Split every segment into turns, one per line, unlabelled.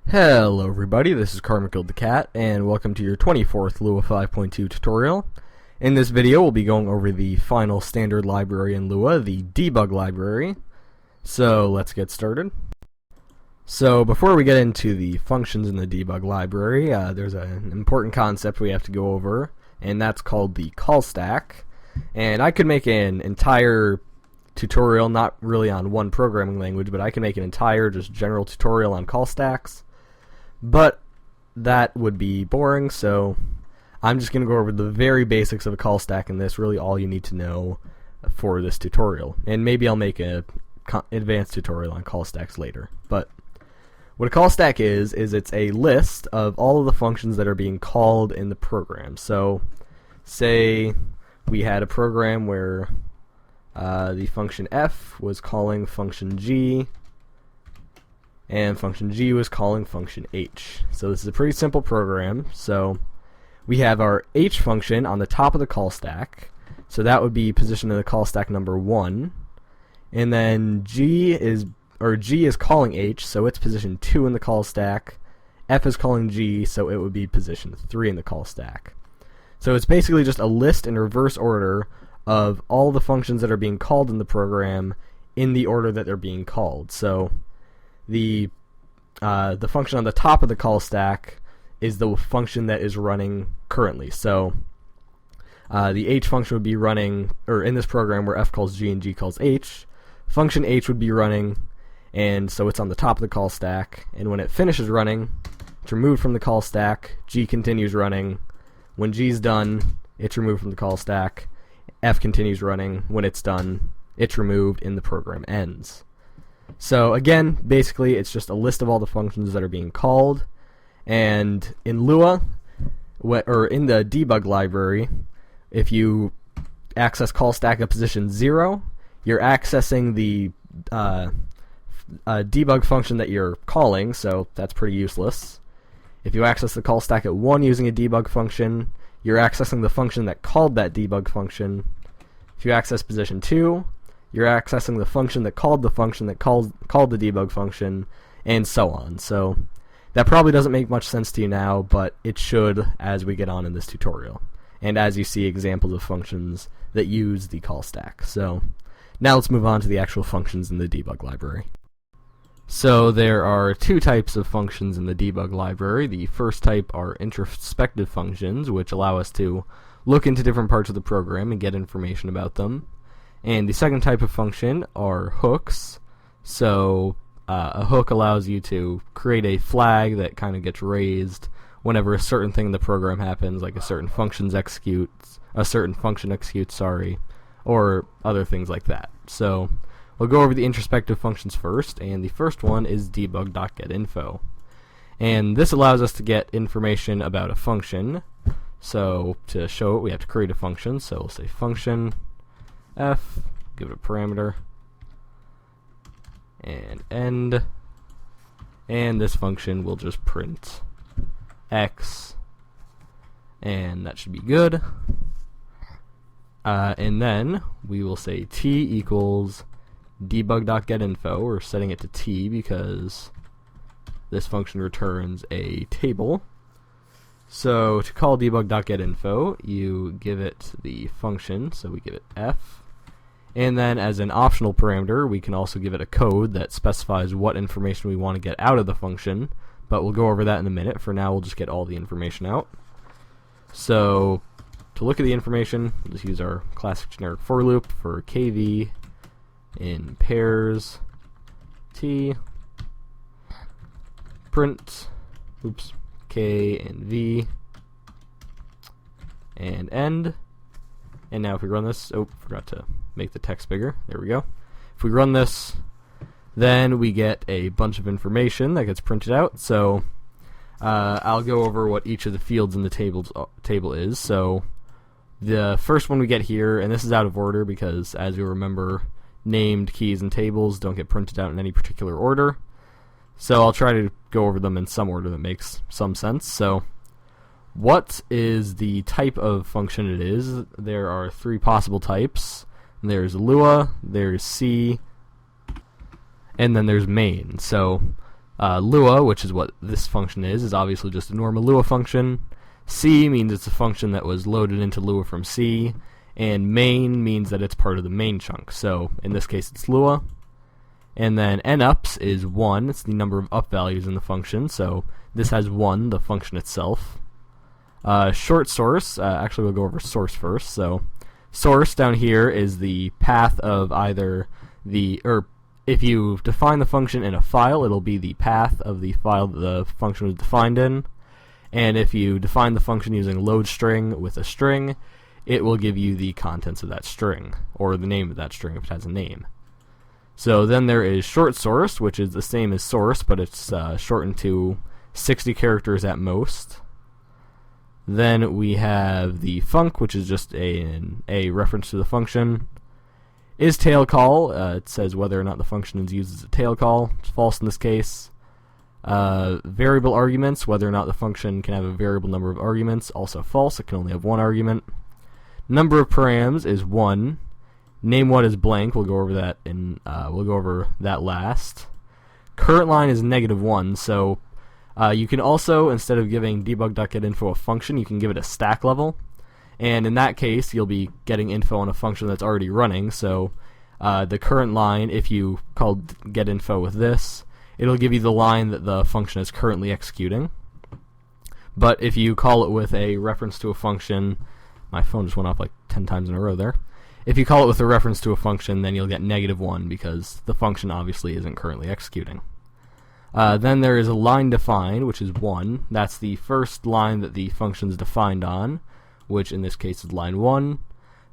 Hello everybody, this is Carmichael the Cat, and welcome to your 24th Lua 5.2 tutorial. In this video, we'll be going over the final standard library in Lua, the debug library. So let's get started. So before we get into the functions in the debug library, there's an important concept we have to go over, and that's called the call stack. And I could make an entire tutorial, not really on one programming language, but I can make an entire just general tutorial on call stacks. But that would be boring, so I'm just going to go over the very basics of a call stack in this, really all you need to know for this tutorial. And maybe I'll make an advanced tutorial on call stacks later. But what a call stack is it's a list of all of the functions that are being called in the program. So say we had a program where the function f was calling function g, and function g was calling function h. So this is a pretty simple program. So we have our h function on the top of the call stack, so that would be positioned in the call stack number 1, and then g is calling h, so it's position 2 in the call stack. F is calling g, so it would be position 3 in the call stack. So it's basically just a list in reverse order of all the functions that are being called in the program in the order that they're being called. So the function on the top of the call stack is the function that is running currently. So the h function would be running, or in this program where f calls g and g calls h, function h would be running, and so it's on the top of the call stack, and when it finishes running, it's removed from the call stack, g continues running. When g's done, it's removed from the call stack, f continues running. When it's done, it's removed, and the program ends. So again, basically it's just a list of all the functions that are being called, and in Lua, or in the debug library, if you access call stack at position 0, you're accessing the debug function that you're calling, so that's pretty useless. If you access the call stack at 1 using a debug function, you're accessing the function that called that debug function. If you access position 2, you're accessing the function that called the the debug function, and so on. So that probably doesn't make much sense to you now, but it should as we get on in this tutorial, and as you see examples of functions that use the call stack. So now let's move on to the actual functions in the debug library. So there are two types of functions in the debug library. The first type are introspective functions, which allow us to look into different parts of the program and get information about them. And the second type of function are hooks. So a hook allows you to create a flag that kind of gets raised whenever a certain thing in the program happens, like a certain function executes, or other things like that. So we'll go over the introspective functions first, and the first one is Debug Get Info. And this allows us to get information about a function. So to show it, we have to create a function. So we'll say function f, give it a parameter, and end, and this function will just print x, and that should be good. And then we will say t equals debug.getInfo. We're setting it to t because this function returns a table. So to call debug.getInfo, you give it the function, so we give it f, and then as an optional parameter, we can also give it a code that specifies what information we want to get out of the function, but we'll go over that in a minute. For now, we'll just get all the information out. So to look at the information, we'll just use our classic generic for loop for kv in pairs t print k and v and end. And now if we run this, forgot to make the text bigger, there we go. If we run this, then we get a bunch of information that gets printed out. So I'll go over what each of the fields in the table is. So the first one we get here, and this is out of order because, as you'll remember, named keys and tables don't get printed out in any particular order. So I'll try to go over them in some order that makes some sense. So what is the type of function it is? There are 3 possible types. There's Lua, there's C, and then there's main. So Lua, which is what this function is obviously just a normal Lua function. C means it's a function that was loaded into Lua from C, and main means that it's part of the main chunk. So in this case it's Lua. And then nups is 1, it's the number of up values in the function, so this has 1, the function itself. Short source, actually we'll go over source first. So source down here is the path of either if you define the function in a file, it'll be the path of the file that the function was defined in. And if you define the function using load string with a string, it will give you the contents of that string, or the name of that string if it has a name. So then there is short source, which is the same as source, but it's shortened to 60 characters at most. Then we have the func, which is just a reference to the function. Is tail call, it says whether or not the function is used as a tail call. It's false in this case. Variable arguments, whether or not the function can have a variable number of arguments, also false, it can only have one argument. Number of params is 1. Name what is blank, we'll go over that last. Current line is -1, so you can also, instead of giving debug.getInfo a function, you can give it a stack level. And in that case, you'll be getting info on a function that's already running, so the current line, if you call getInfo with this, it'll give you the line that the function is currently executing. But if you call it with a reference to a function, my phone just went off like 10 times in a row there. If you call it with a reference to a function, then you'll get -1 because the function obviously isn't currently executing. Then there is a line defined, which is 1. That's the first line that the function is defined on, which in this case is line 1.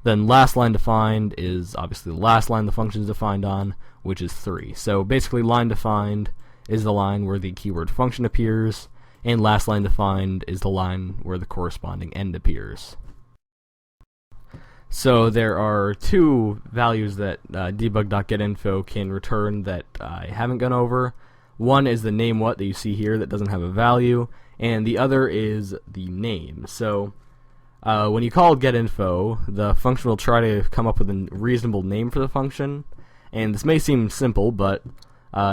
Then last line defined is obviously the last line the function is defined on, which is 3. So basically line defined is the line where the keyword function appears, and last line defined is the line where the corresponding end appears. So there are 2 values that debug.getInfo can return that I haven't gone over. One is the name what that you see here that doesn't have a value, and the other is the name. So when you call getInfo, the function will try to come up with a reasonable name for the function, and this may seem simple, but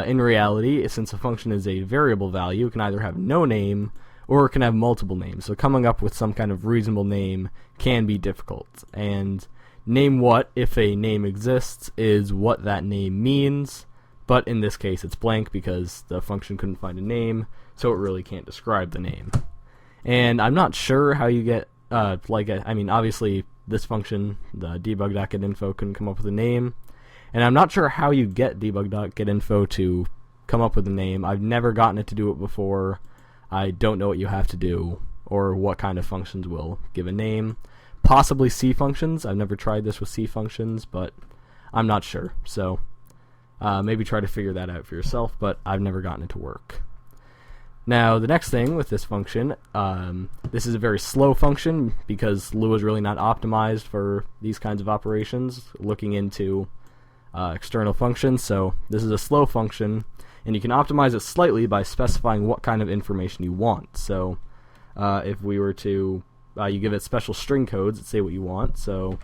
in reality, since a function is a variable value, it can either have no name or it can have multiple names. So coming up with some kind of reasonable name can be difficult. And name what, if a name exists, is what that name means, but in this case it's blank because the function couldn't find a name, so it really can't describe the name. And I'm not sure how you get I mean, obviously this function, the debug.getInfo, couldn't come up with a name, and I'm not sure how you get debug.getInfo to come up with a name. I've never gotten it to do it before. I don't know what you have to do, or what kind of functions will give a name. Possibly C functions. I've never tried this with C functions, but I'm not sure. So maybe try to figure that out for yourself, but I've never gotten it to work. Now, the next thing with this function, this is a very slow function because Lua is really not optimized for these kinds of operations, looking into external functions. So this is a slow function, and you can optimize it slightly by specifying what kind of information you want. So if we were to, you give it special string codes that say what you want. So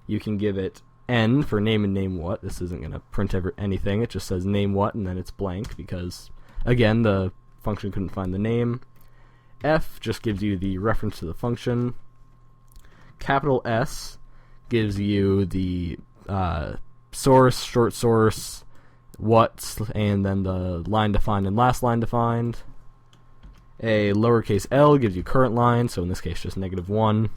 you can give it N for name and name what. This isn't going to print anything. It just says name what, and then it's blank because, again, the function couldn't find the name. F just gives you the reference to the function. Capital S gives you the source, short source, what, and then the line defined and last line defined. A lowercase l gives you current line, so in this case just -1.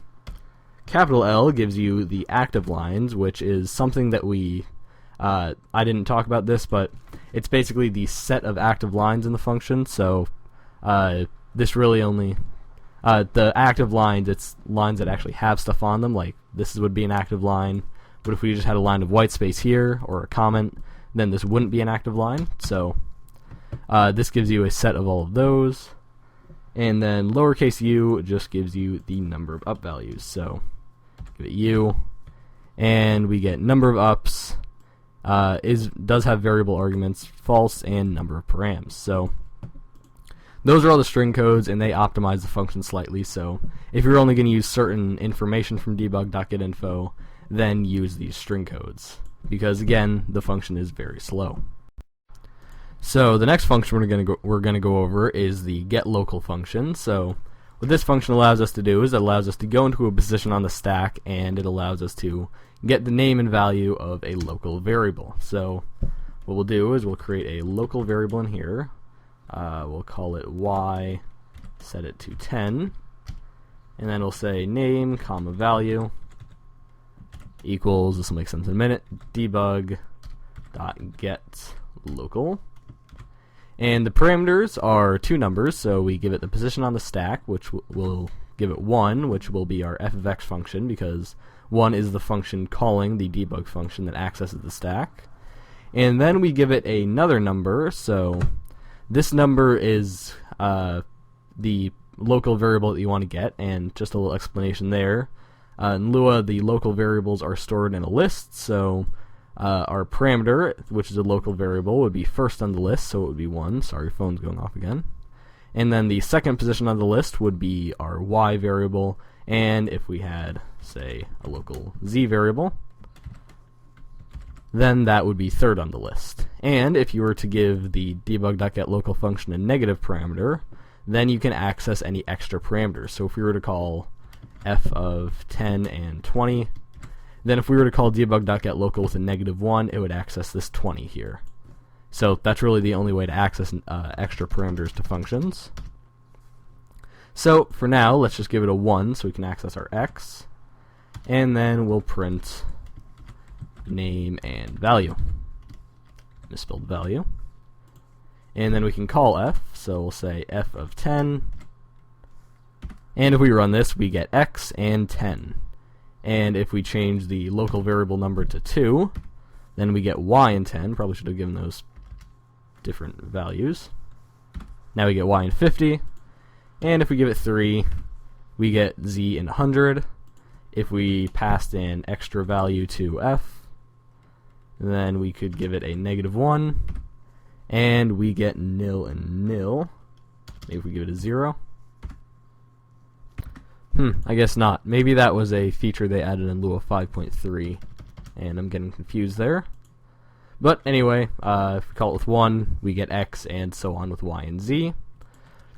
Capital L gives you the active lines, which is something that I didn't talk about this, but it's basically the set of active lines in the function. So this really only, the active lines, it's lines that actually have stuff on them, like this would be an active line, but if we just had a line of white space here, or a comment, then this wouldn't be an active line. So this gives you a set of all of those. And then lowercase u just gives you the number of up values. So give it u, and we get number of ups, does have variable arguments, false, and number of params. So those are all the string codes, and they optimize the function slightly. So if you're only going to use certain information from debug.getInfo, then use these string codes, because again, the function is very slow. So the next function we're gonna go over is the Get Local function. So what this function allows us to do is it allows us to go into a position on the stack, and it allows us to get the name and value of a local variable. So what we'll do is we'll create a local variable in here. We'll call it y, set it to 10, and then we'll say name, comma, value equals, this will make sense in a minute, debug get local. And the parameters are two numbers, so we give it the position on the stack, which will give it 1, which will be our f of x function, because 1 is the function calling the debug function that accesses the stack. And then we give it another number, so this number is the local variable that you want to get, and just a little explanation there. In Lua, the local variables are stored in a list, so our parameter, which is a local variable, would be first on the list, so it would be 1. Sorry, phone's going off again. And then the second position on the list would be our y variable, and if we had, say, a local z variable, then that would be third on the list. And if you were to give the debug.getLocal function a negative parameter, then you can access any extra parameters. So if we were to call f of 10 and 20, then if we were to call debug.getLocal with a -1, it would access this 20 here. So that's really the only way to access extra parameters to functions. So for now, let's just give it a 1 so we can access our x, and then we'll print name and value. Misspelled value. And then we can call f, so we'll say f of 10, and if we run this, we get x and 10. And if we change the local variable number to 2, then we get y and 10. Probably should have given those different values. Now we get y and 50, and if we give it 3, we get z and 100. If we passed an extra value to f, then we could give it a -1, and we get nil and nil. Maybe if we give it a 0. I guess not. Maybe that was a feature they added in Lua 5.3, and I'm getting confused there. But anyway, if we call it with 1, we get x, and so on with y and z.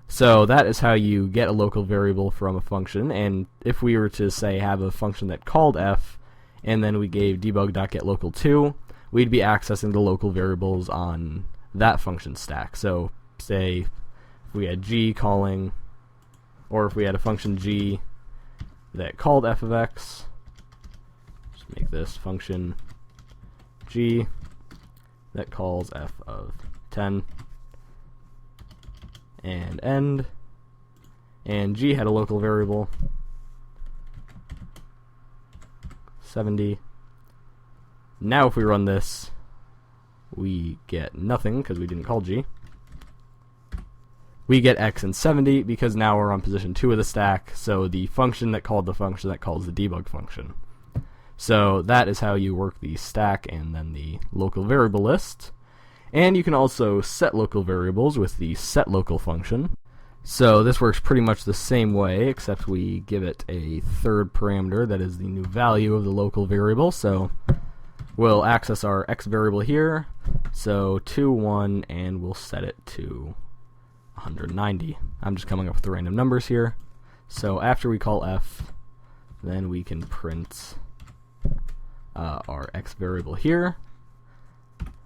So that is how you get a local variable from a function, and if we were to, say, have a function that called f, and then we gave debug.getLocal 2, we'd be accessing the local variables on that function stack. So say if we had g calling, or if we had a function g that called f of x, just make this function g that calls f of 10 and end, and g had a local variable 70. Now if we run this, we get nothing because we didn't call g. We get x and 70 because now we're on position 2 of the stack, so the function that called the function that calls the debug function. So that is how you work the stack and then the local variable list. And you can also set local variables with the setLocal function. So this works pretty much the same way, except we give it a third parameter that is the new value of the local variable. So we'll access our x variable here, so 2, 1, and we'll set it to 190. I'm just coming up with the random numbers here. So after we call f, then we can print our x variable here.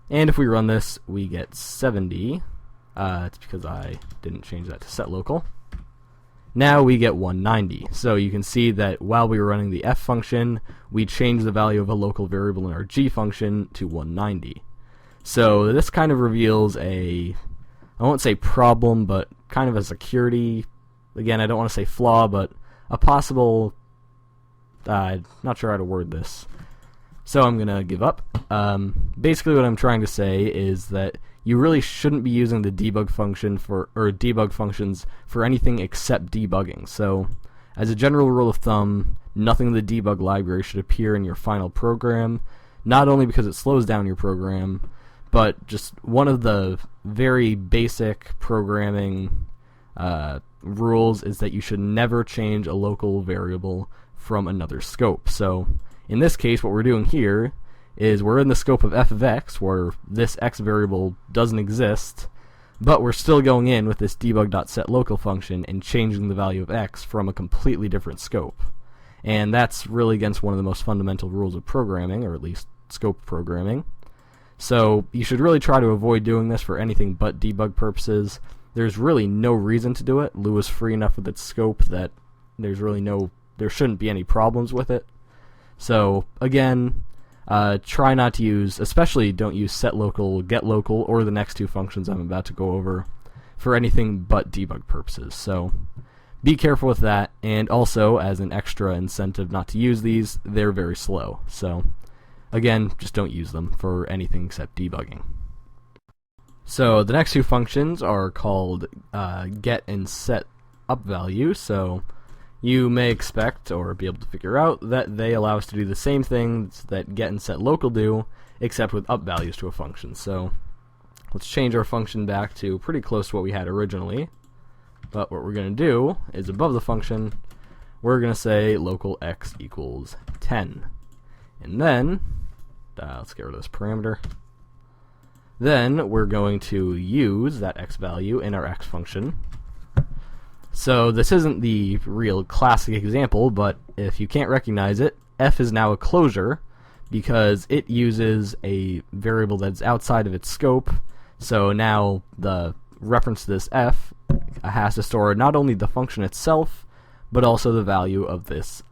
And if we run this, we get 70. It's because I didn't change that to setLocal. Now we get 190. So you can see that while we were running the f function, we changed the value of a local variable in our g function to 190. So this kind of reveals I won't say problem, but kind of a security, again, I don't want to say flaw, but a possible, not sure how to word this. So I'm going to give up. Basically what I'm trying to say is that you really shouldn't be using the debug function debug functions for anything except debugging. So as a general rule of thumb, nothing in the debug library should appear in your final program, not only because it slows down your program, but just one of the very basic programming rules is that you should never change a local variable from another scope. So in this case, what we're doing here is we're in the scope of f of x, where this x variable doesn't exist, but we're still going in with this debug.setLocal function and changing the value of x from a completely different scope. And that's really against one of the most fundamental rules of programming, or at least scope programming. So you should really try to avoid doing this for anything but debug purposes. There's really no reason to do it. Lua is free enough with its scope that there shouldn't be any problems with it. So again, try not to use, especially don't use setLocal, getLocal, or the next two functions I'm about to go over for anything but debug purposes. So be careful with that, and also, as an extra incentive not to use these, they're very slow. So again, just don't use them for anything except debugging. So the next two functions are called get and set up value. So you may expect or be able to figure out that they allow us to do the same things that get and set local do, except with up values to a function. So let's change our function back to pretty close to what we had originally. But what we're going to do is above the function, we're going to say local x equals 10. And then, let's get rid of this parameter. Then we're going to use that x value in our x function. So this isn't the real classic example, but if you can't recognize it, f is now a closure because it uses a variable that's outside of its scope. So now the reference to this f has to store not only the function itself, but also the value of this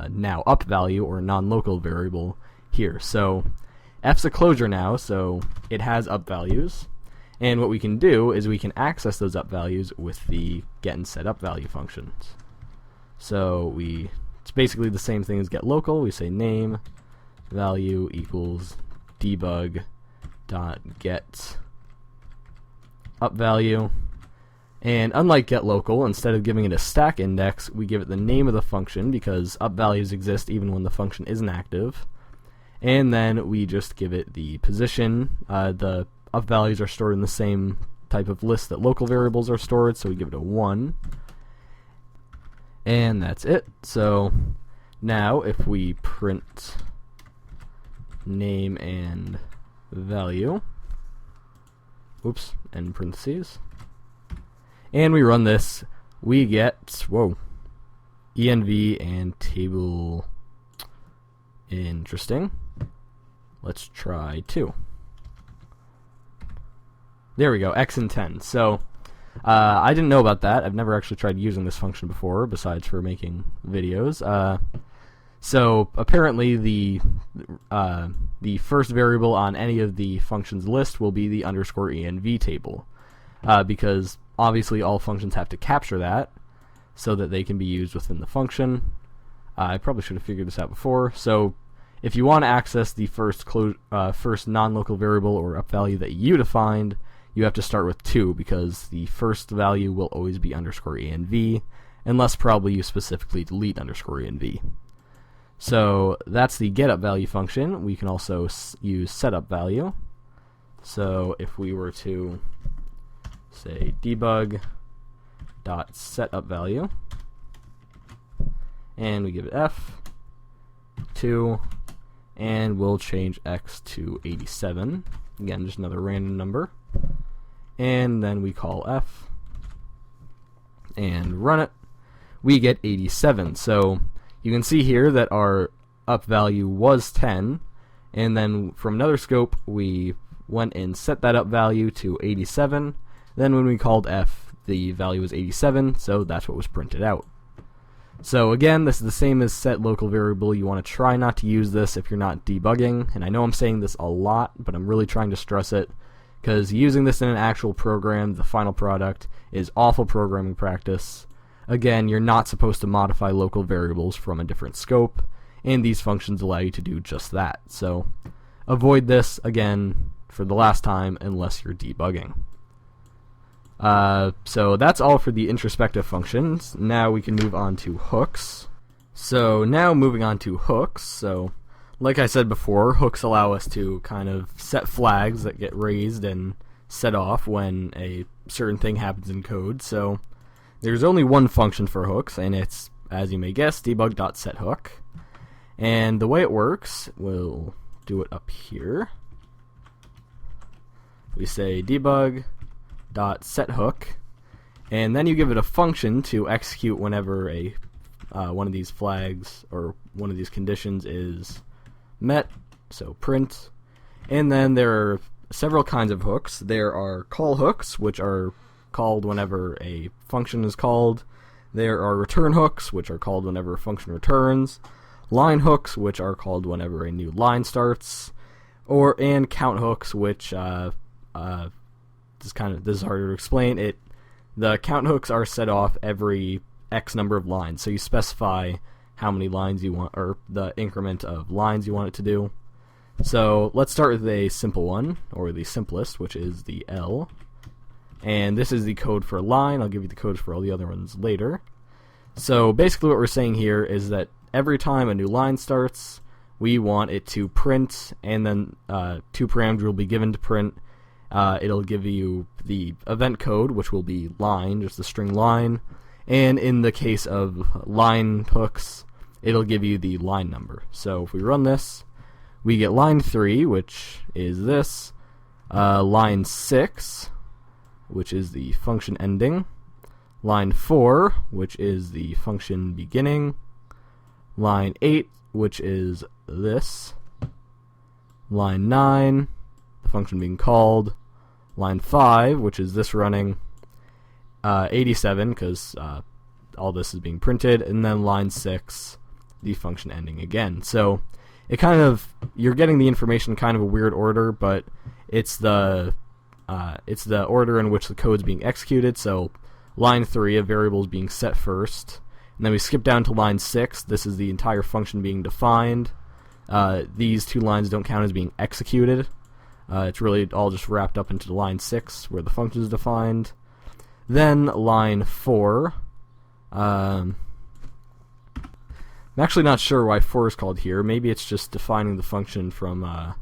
now up value or non-local variable here. So f's a closure now, so it has up values. And what we can do is we can access those up values with the get and set up value functions. So it's basically the same thing as get local. We say name value equals debug dot get up value. And unlike get local, instead of giving it a stack index, we give it the name of the function because up values exist even when the function isn't active. And then we just give it the position. The up values are stored in the same type of list that local variables are stored, so we give it a 1. And that's it. So now if we print name and value, and parentheses, and we run this, we get, env and table. Interesting. Let's try 2. There we go, x and 10. So I didn't know about that. I've never actually tried using this function before, besides for making videos. So apparently the first variable on any of the functions list will be the _env table, because obviously all functions have to capture that so that they can be used within the function. I probably should have figured this out before. So if you want to access the first non-local variable or up value that you defined, you have to start with 2 because the first value will always be _env, unless probably you specifically delete _env. So that's the get up value function. We can also use setup value. So if we were to say debug dot setup value, and we give it f 2, and we'll change x to 87. Again, just another random number. And then we call f and run it. We get 87. So you can see here that our up value was 10, and then from another scope we went and set that up value to 87. Then when we called f, the value was 87, so that's what was printed out. So again, this is the same as set local variable. You want to try not to use this if you're not debugging, and I know I'm saying this a lot, but I'm really trying to stress it, because using this in an actual program, the final product, is awful programming practice. Again, you're not supposed to modify local variables from a different scope, and these functions allow you to do just that. So avoid this, again, for the last time, unless you're debugging. So that's all for the introspective functions. Now we can move on to hooks. So now moving on to hooks. So like I said before, hooks allow us to kind of set flags that get raised and set off when a certain thing happens in code. So there's only one function for hooks, and it's, as you may guess, debug.setHook. And the way it works, we'll do it up here. We say debug.setHook, and then you give it a function to execute whenever a one of these flags or one of these conditions is met, so print. And then there are several kinds of hooks. There are call hooks, which are called whenever a function is called. There are return hooks, which are called whenever a function returns. Line hooks, which are called whenever a new line starts. And count hooks, which this is harder to explain. The count hooks are set off every X number of lines, so you specify how many lines you want, or the increment of lines you want it to do. So let's start with a simple one, or the simplest, which is the L. And this is the code for a line. I'll give you the codes for all the other ones later. So basically what we're saying here is that every time a new line starts, we want it to print, and then two parameters will be given to print. It'll give you the event code, which will be line, just the string line. And in the case of line hooks, it'll give you the line number. So if we run this, we get line 3, which is this, line 6, which is the function ending, line 4, which is the function beginning, line 8, which is this, line 9, the function being called, line 5, which is this running, 87, because all this is being printed, and then line 6, the function ending again. So it kind of, you're getting the information in kind of a weird order, but it's the order in which the code's being executed. So line 3, a variable is being set first, and then we skip down to line 6. This is the entire function being defined. These two lines don't count as being executed. It's really all just wrapped up into line 6, where the function is defined. Then line 4. I'm actually not sure why 4 is called here. Maybe it's just defining the function from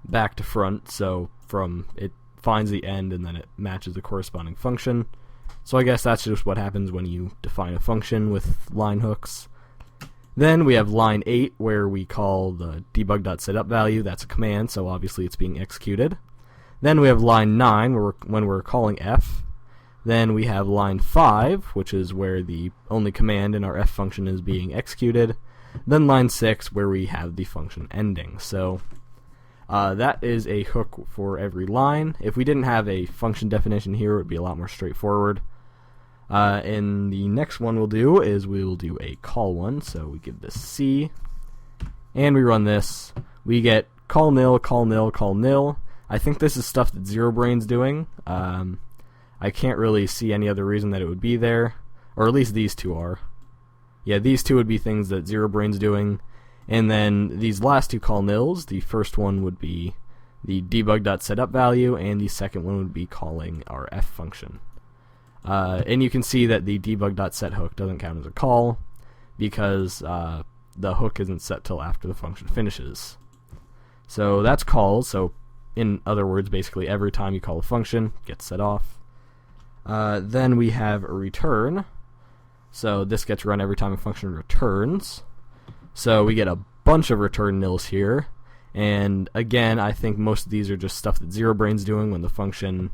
back to front, so from it finds the end and then it matches the corresponding function. So I guess that's just what happens when you define a function with line hooks. Then we have line 8, where we call the debug.setUpValue. That's a command, so obviously it's being executed. Then we have line 9, when we're calling f. Then we have line 5, which is where the only command in our f function is being executed. Then line 6, where we have the function ending. So that is a hook for every line. If we didn't have a function definition here, it would be a lot more straightforward. And the next one we'll do is we will do a call one. So we give this C, and we run this. We get call nil, call nil, call nil. I think this is stuff that ZeroBrain's doing. I can't really see any other reason that it would be there, or at least these two are. Yeah, these two would be things that ZeroBrain's doing. And then these last two call nils, the first one would be the debug.setUpValue, and the second one would be calling our f function. And you can see that the debug.setHook doesn't count as a call because the hook isn't set till after the function finishes. So that's calls. So in other words, basically every time you call a function, it gets set off. Then we have a return. So this gets run every time a function returns. So we get a bunch of return nils here. And again, I think most of these are just stuff that ZeroBrain's doing when the function,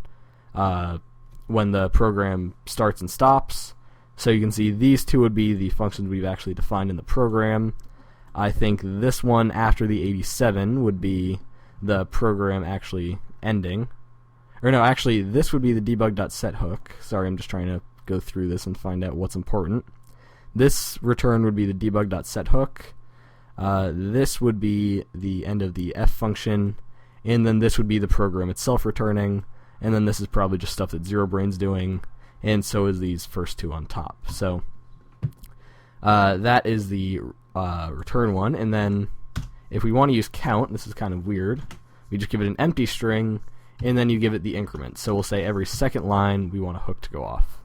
when the program starts and stops. So you can see these two would be the functions we've actually defined in the program. I think this one after the 87 would be the program actually ending. Or no, actually, this would be the debug.setHook. Sorry, I'm just trying to go through this and find out what's important. This return would be the debug.setHook. This would be the end of the f function. And then this would be the program itself returning. And then this is probably just stuff that ZeroBrain's doing. And so is these first two on top. So that is the return one. And then if we want to use count, this is kind of weird. We just give it an empty string, and then you give it the increment. So we'll say every second line we want a hook to go off.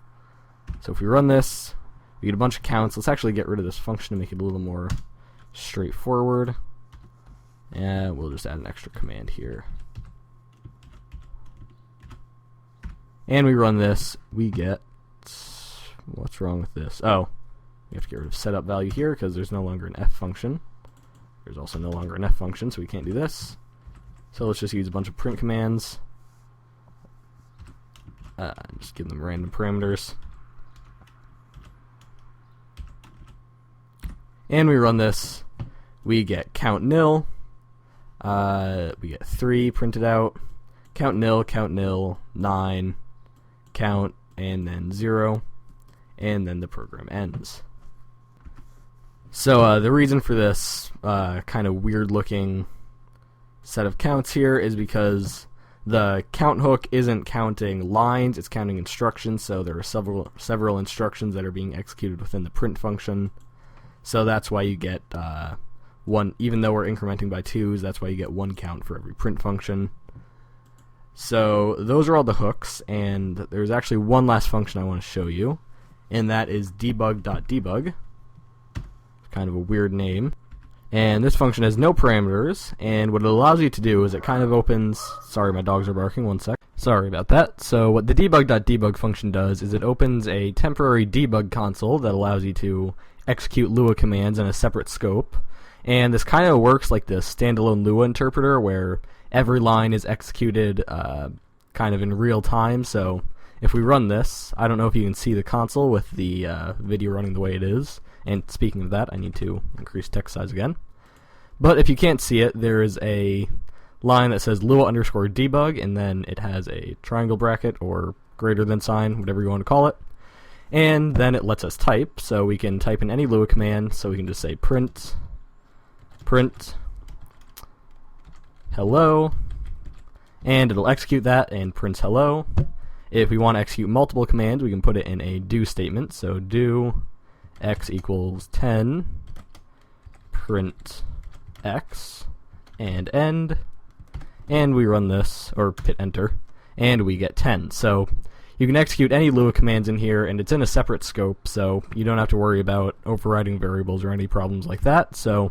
So if we run this, we get a bunch of counts. Let's actually get rid of this function to make it a little more straightforward. And we'll just add an extra command here. And we run this, we get, what's wrong with this? Oh, we have to get rid of setup value here because there's no longer an f function. There's also no longer an F function, so we can't do this. So let's just use a bunch of print commands. Just give them random parameters. And we run this. We get count nil. We get 3 printed out. Count nil, 9, count, and then 0. And then the program ends. So the reason for this kind of weird looking set of counts here is because the count hook isn't counting lines, it's counting instructions, so there are several instructions that are being executed within the print function. So that's why you get one, even though we're incrementing by 2s, that's why you get 1 count for every print function. So those are all the hooks, and there's actually one last function I want to show you, and that is debug.debug. Kind of a weird name. And this function has no parameters, and what it allows you to do is it kind of opens... Sorry, my dogs are barking, one sec. Sorry about that. So what the debug.debug function does is it opens a temporary debug console that allows you to execute Lua commands in a separate scope. And this kind of works like the standalone Lua interpreter, where every line is executed kind of in real time. So if we run this, I don't know if you can see the console with the video running the way it is. And speaking of that, I need to increase text size again. But if you can't see it, there is a line that says Lua_debug, and then it has a triangle bracket or greater than sign, whatever you want to call it. And then it lets us type, so we can type in any Lua command, so we can just say print hello, and it'll execute that and prints hello. If we want to execute multiple commands, we can put it in a do statement, so do x equals 10, print x, and end, and we run this, or hit enter, and we get 10. So you can execute any Lua commands in here, and it's in a separate scope, so you don't have to worry about overriding variables or any problems like that. So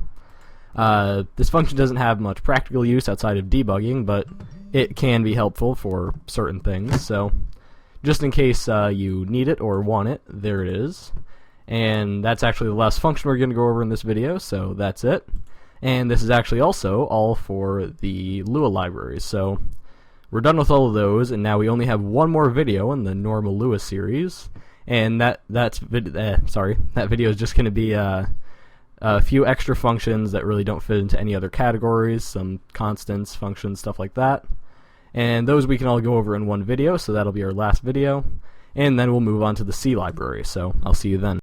this function doesn't have much practical use outside of debugging, but it can be helpful for certain things. So just in case you need it or want it, there it is. And that's actually the last function we're going to go over in this video, so that's it. And this is actually also all for the Lua libraries. So we're done with all of those, and now we only have one more video in the normal Lua series, and that video is just going to be a few extra functions that really don't fit into any other categories, some constants, functions, stuff like that. And those we can all go over in one video, so that'll be our last video. And then we'll move on to the C library, so I'll see you then.